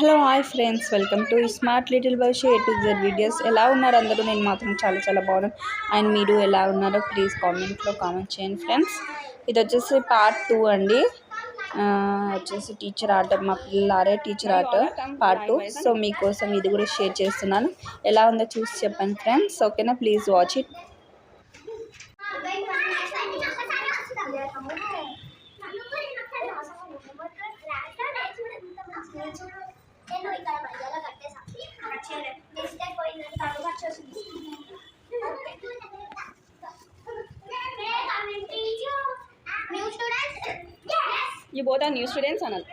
Hello hi friends, welcome to smart little boys A to Z videos. ఎలా ఉన్నారు అందరూ? నేను మాత్రం చాలా బాగున్నాను. అండ్ మీరు ఎలా ఉన్నారో ప్లీజ్ కామెంట్లో కామెంట్ చేయండి ఫ్రెండ్స్. ఇది వచ్చేసి పార్ట్ 2 అండి. వచ్చేసి టీచర్ ఆర్ట్, మా పిల్లలారే టీచర్ ఆర్ట్ పార్ట్ 2. సో మీకోసం ఇది కూడా షేర్ చేస్తున్నాను. ఎలా ఉందో చూసి చెప్పండి ఫ్రెండ్స్, ఓకేనా? Please watch it. నేను ఇక్కడ మధ్యలో కట్టేసా మిస్టేక్ పోయిందని కడుగు వచ్చేసింది. You both are new students, Anal.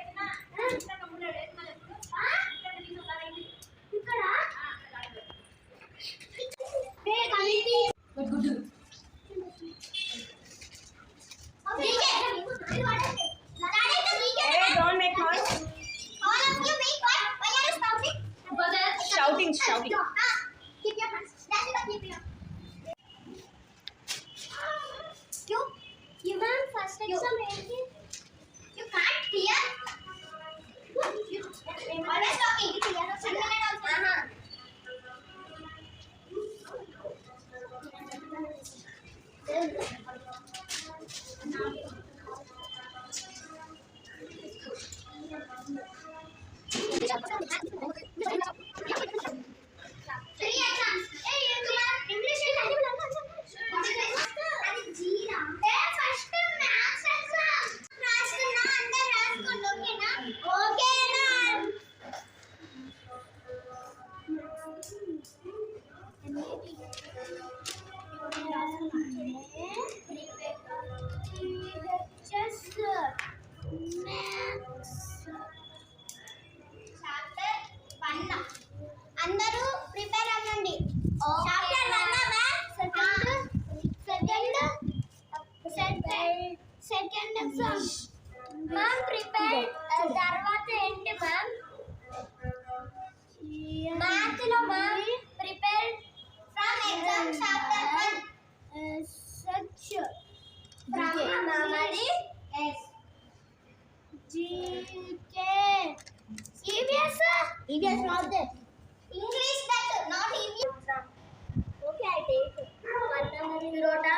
Shouting. Keep your hands. That's it. Keep your. You man first exam ready. You can't hear. You always talking. Clear. అందరూ prepare అవ్వండి. Chapter 1 second exam ma'am prepare. తర్వాత ఏంటి ma'am? Math లో ma'am prepare from exam chapter 1 such from మామది ఎస్ GK EVS not there. English that not EVS. Okay, I take. Pirota.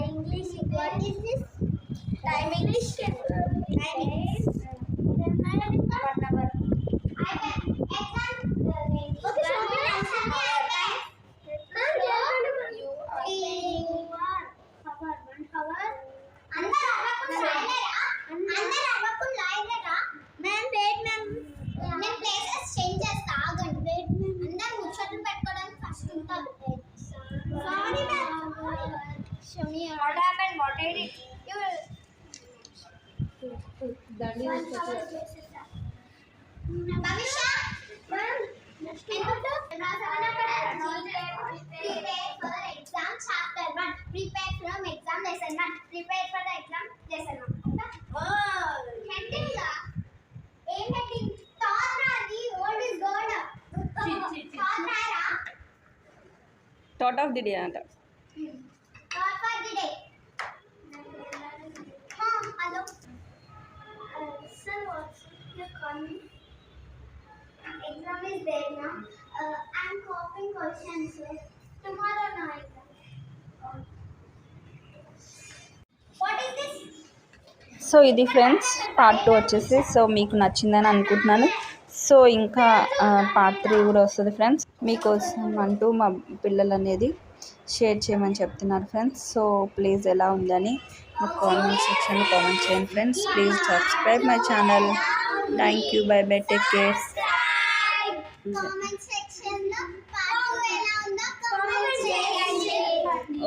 English. What is this? Time English. Time English. 1 hour. I can exam. Okay, show me exam. Ma'am, you are cover 1 hour. Andar avakku live. Ma'am, wait ma'am. నేను places change చేస్తా. ఆగండి. అందరూ ముచ్చట్లు పెట్టుకోవడానికి first ఉంటారు. Sorry ma'am. What happened? What I did? You భవిష్య ma'am prepare for exam chapter 1. Prepare from exam lesson 1. Prepare for the exam lesson 1. Heading la ఏం heading? థాట్రాది ఓల్డ్ ఇస్ గోల్డ్. థాట్రారా థాట్ ఆఫ్ ది డే అంట. Thought for the day. Hello sir, what's your coming? Exam is there now. I'm copying questions. Tomorrow night. What is this? So ఇది friends part 2 వచ్చేసి. So మీకు నచ్చిందని అనుకుంటున్నాను. So ఇంకా part 3 కూడా వస్తుంది friends. మీకోసం అంటూ మా పిల్లలు అనేది షేర్ చేయమని చెప్తున్నారు ఫ్రెండ్స్. సో ప్లీజ్ ఎలా ఉందని మా కామెంట్ సెక్షన్లో కామెంట్ చేయండి friends. Please subscribe my channel. Thank you. By by. Take care. Comment section లో పార్ట్ 2 ఎలా ఉందో కామెంట్ చేయండి.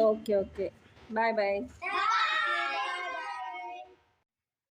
ఓకే. బాయ్.